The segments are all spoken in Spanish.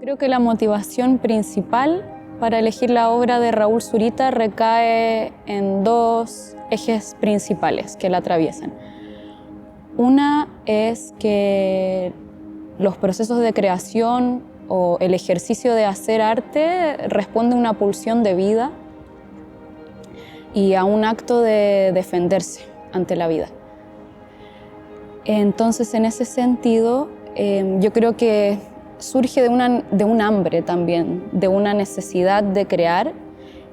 Creo que la motivación principal para elegir la obra de Raúl Zurita recae en dos ejes principales que la atraviesan. Una es que los procesos de creación o el ejercicio de hacer arte responde a una pulsión de vida y a un acto de defenderse ante la vida. Entonces, en ese sentido, yo creo que surge de un hambre también, de una necesidad de crear,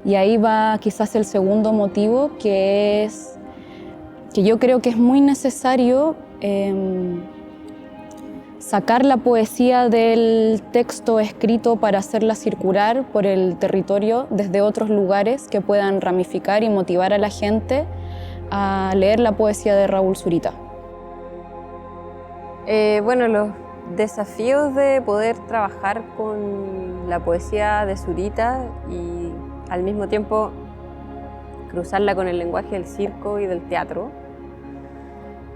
y ahí va quizás el segundo motivo, que es que yo creo que es muy necesario sacar la poesía del texto escrito para hacerla circular por el territorio desde otros lugares que puedan ramificar y motivar a la gente a leer la poesía de Raúl Zurita. Bueno, los desafíos de poder trabajar con la poesía de Zurita y al mismo tiempo cruzarla con el lenguaje del circo y del teatro.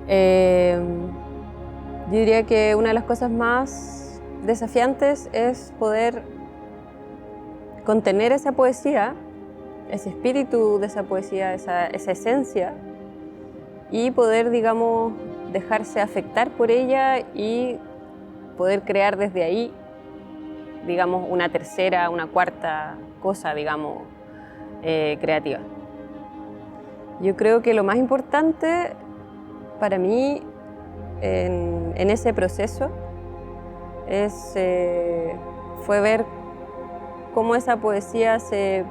Yo diría que una de las cosas más desafiantes es poder contener esa poesía, ese espíritu de esa poesía, esa esencia, y poder, digamos, dejarse afectar por ella y poder crear desde ahí, digamos, una tercera, una cuarta cosa, digamos, creativa. Yo creo que lo más importante para mí en ese proceso fue ver cómo esa poesía se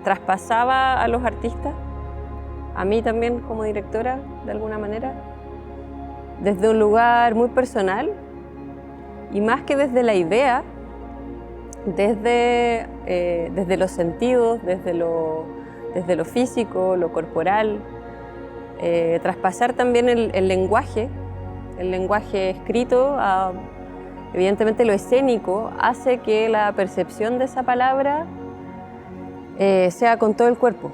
traspasaba a los artistas, a mí también como directora, de alguna manera, desde un lugar muy personal y más que desde la idea, desde los sentidos, desde lo físico, lo corporal, traspasar también el lenguaje escrito a, evidentemente, lo escénico, hace que la percepción de esa palabra sea con todo el cuerpo.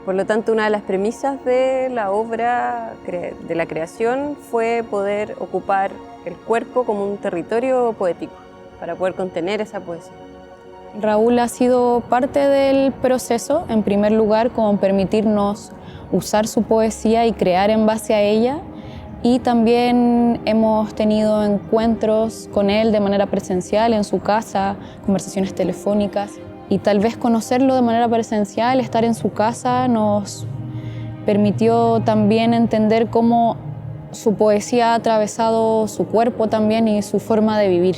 Por lo tanto, una de las premisas de la obra, de la creación, fue poder ocupar el cuerpo como un territorio poético, para poder contener esa poesía. Raúl ha sido parte del proceso, en primer lugar, con permitirnos usar su poesía y crear en base a ella, y también hemos tenido encuentros con él de manera presencial en su casa, conversaciones telefónicas, y tal vez conocerlo de manera presencial, estar en su casa, nos permitió también entender cómo su poesía ha atravesado su cuerpo también y su forma de vivir.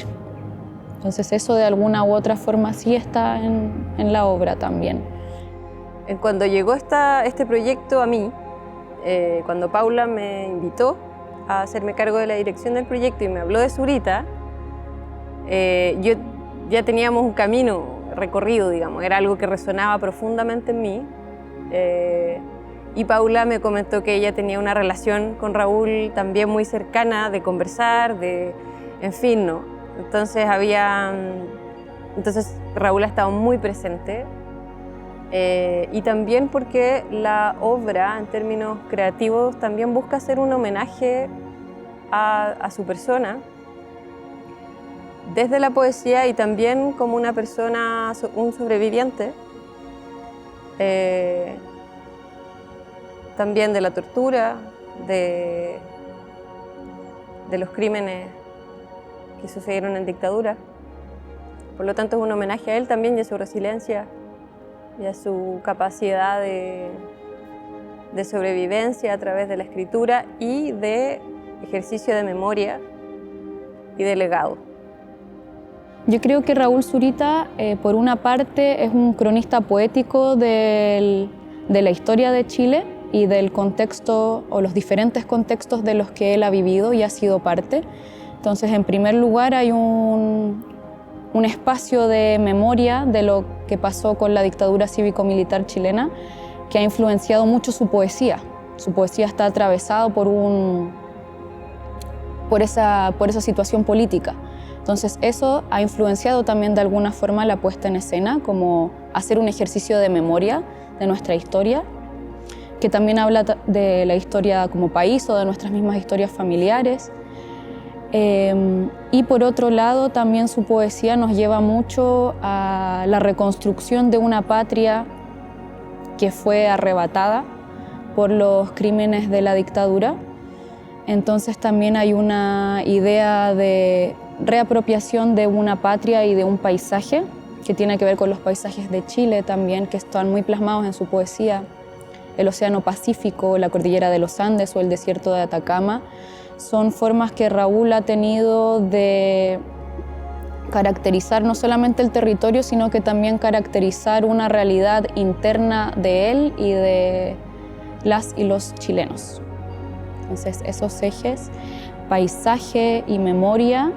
Entonces eso de alguna u otra forma sí está en la obra también. Cuando llegó este proyecto a mí, cuando Paula me invitó a hacerme cargo de la dirección del proyecto y me habló de Zurita, yo ya teníamos un camino recorrido, digamos, era algo que resonaba profundamente en mí. Y Paula me comentó que ella tenía una relación con Raúl también muy cercana, de conversar, en fin, ¿no? Entonces Raúl ha estado muy presente, y también porque la obra, en términos creativos, también busca hacer un homenaje a su persona, desde la poesía y también como una persona, un sobreviviente, también de la tortura, de los crímenes que sucedieron en dictadura. Por lo tanto, es un homenaje a él también y a su resiliencia y a su capacidad de sobrevivencia a través de la escritura y de ejercicio de memoria y de legado. Yo creo que Raúl Zurita, por una parte, es un cronista poético de la historia de Chile y del contexto o los diferentes contextos de los que él ha vivido y ha sido parte. Entonces, en primer lugar, hay un espacio de memoria de lo que pasó con la dictadura cívico-militar chilena que ha influenciado mucho su poesía. Su poesía está atravesada por esa situación política. Entonces eso ha influenciado también de alguna forma la puesta en escena, como hacer un ejercicio de memoria de nuestra historia, que también habla de la historia como país o de nuestras mismas historias familiares. Y por otro lado, también su poesía nos lleva mucho a la reconstrucción de una patria que fue arrebatada por los crímenes de la dictadura. Entonces también hay una idea de reapropiación de una patria y de un paisaje, que tiene que ver con los paisajes de Chile también, que están muy plasmados en su poesía. El Océano Pacífico, la Cordillera de los Andes o el Desierto de Atacama, son formas que Raúl ha tenido de caracterizar no solamente el territorio, sino que también caracterizar una realidad interna de él y de las y los chilenos. Entonces, esos ejes, paisaje y memoria,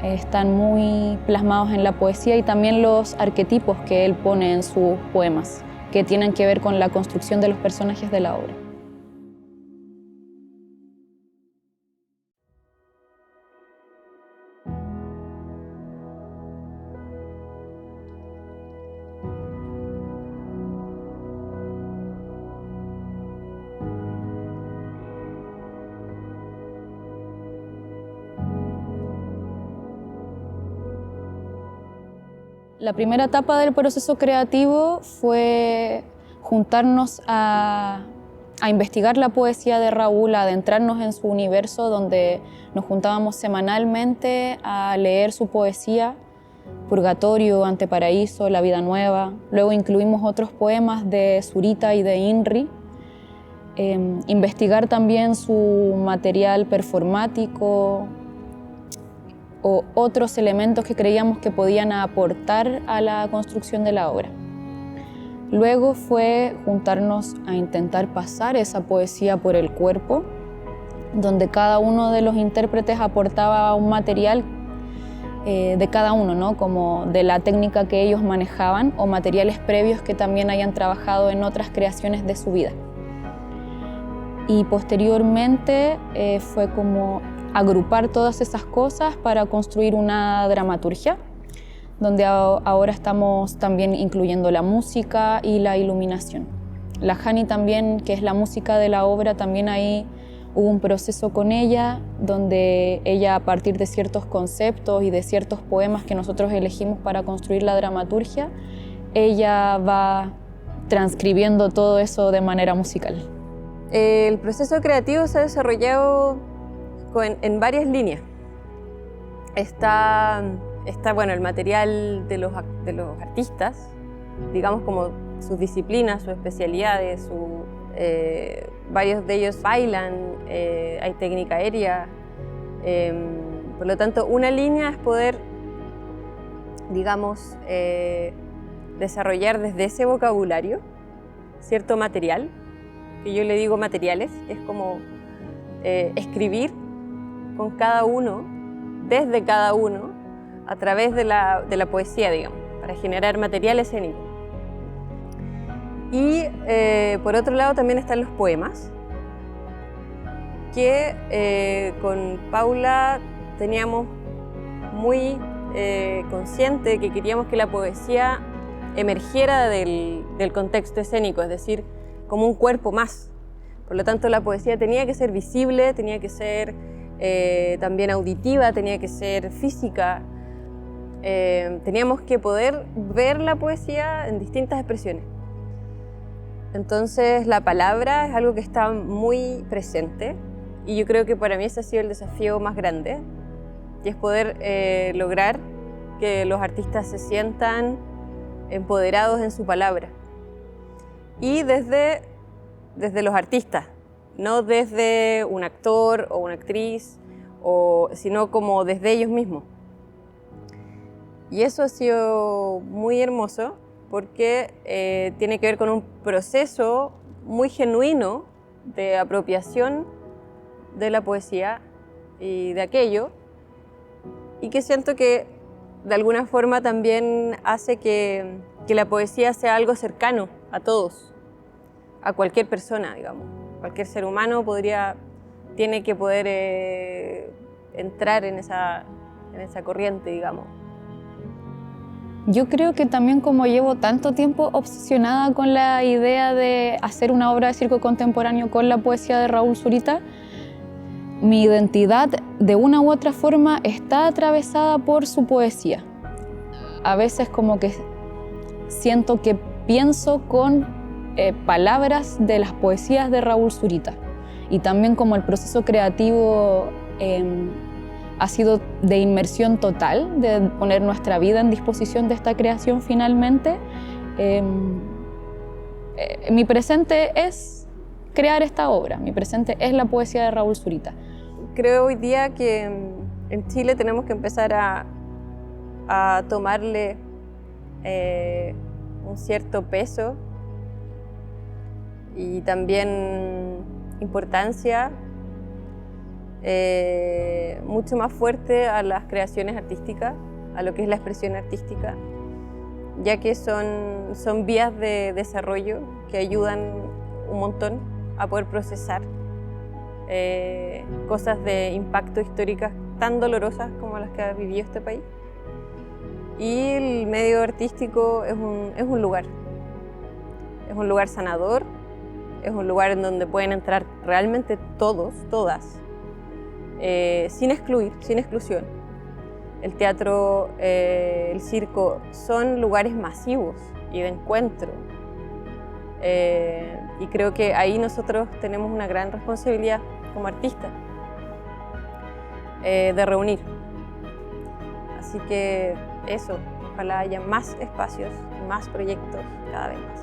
están muy plasmados en la poesía, y también los arquetipos que él pone en sus poemas, que tienen que ver con la construcción de los personajes de la obra. La primera etapa del proceso creativo fue juntarnos a investigar la poesía de Raúl, a adentrarnos en su universo, donde nos juntábamos semanalmente a leer su poesía, Purgatorio, Anteparaíso, La Vida Nueva. Luego incluimos otros poemas de Zurita y de Inri. Investigar también su material performático, o otros elementos que creíamos que podían aportar a la construcción de la obra. Luego fue juntarnos a intentar pasar esa poesía por el cuerpo, donde cada uno de los intérpretes aportaba un material de cada uno, ¿no? Como de la técnica que ellos manejaban o materiales previos que también hayan trabajado en otras creaciones de su vida. Y posteriormente fue como agrupar todas esas cosas para construir una dramaturgia, donde ahora estamos también incluyendo la música y la iluminación. La Jani también, que es la música de la obra, también ahí hubo un proceso con ella, donde ella, a partir de ciertos conceptos y de ciertos poemas que nosotros elegimos para construir la dramaturgia, ella va transcribiendo todo eso de manera musical. El proceso creativo se ha desarrollado en varias líneas. Está bueno, el material de los artistas, digamos como sus disciplinas, sus especialidades, varios de ellos bailan, hay técnica aérea. Por lo tanto, una línea es poder, digamos, desarrollar desde ese vocabulario cierto material, que yo le digo materiales, que es como escribir con cada uno, desde cada uno, a través de la poesía, digamos, para generar material escénico. Y por otro lado también están los poemas, que con Paula teníamos muy consciente de que queríamos que la poesía emergiera del contexto escénico, es decir, como un cuerpo más. Por lo tanto, la poesía tenía que ser visible, tenía que ser también auditiva, tenía que ser física. Teníamos que poder ver la poesía en distintas expresiones. Entonces, la palabra es algo que está muy presente, y yo creo que para mí ese ha sido el desafío más grande, y es poder lograr que los artistas se sientan empoderados en su palabra. Y desde los artistas, no desde un actor o una actriz, sino como desde ellos mismos. Y eso ha sido muy hermoso, porque tiene que ver con un proceso muy genuino de apropiación de la poesía y de aquello, y que siento que de alguna forma también hace que la poesía sea algo cercano a todos, a cualquier persona, digamos. Cualquier ser humano tiene que poder entrar en esa corriente, digamos. Yo creo que también, como llevo tanto tiempo obsesionada con la idea de hacer una obra de circo contemporáneo con la poesía de Raúl Zurita, mi identidad de una u otra forma está atravesada por su poesía. A veces como que siento que pienso con palabras de las poesías de Raúl Zurita, y también como el proceso creativo ha sido de inmersión total, de poner nuestra vida en disposición de esta creación finalmente. Mi presente es crear esta obra, mi presente es la poesía de Raúl Zurita. Creo hoy día que en Chile tenemos que empezar a tomarle un cierto peso y también importancia mucho más fuerte a las creaciones artísticas, a lo que es la expresión artística, ya que son vías de desarrollo que ayudan un montón a poder procesar cosas de impacto históricas tan dolorosas como las que ha vivido este país. Y el medio artístico es un lugar sanador, es un lugar en donde pueden entrar realmente todos, todas, sin excluir, sin exclusión. El teatro, el circo son lugares masivos y de encuentro. Y creo que ahí nosotros tenemos una gran responsabilidad como artistas de reunir. Así que eso, ojalá haya más espacios, más proyectos cada vez más.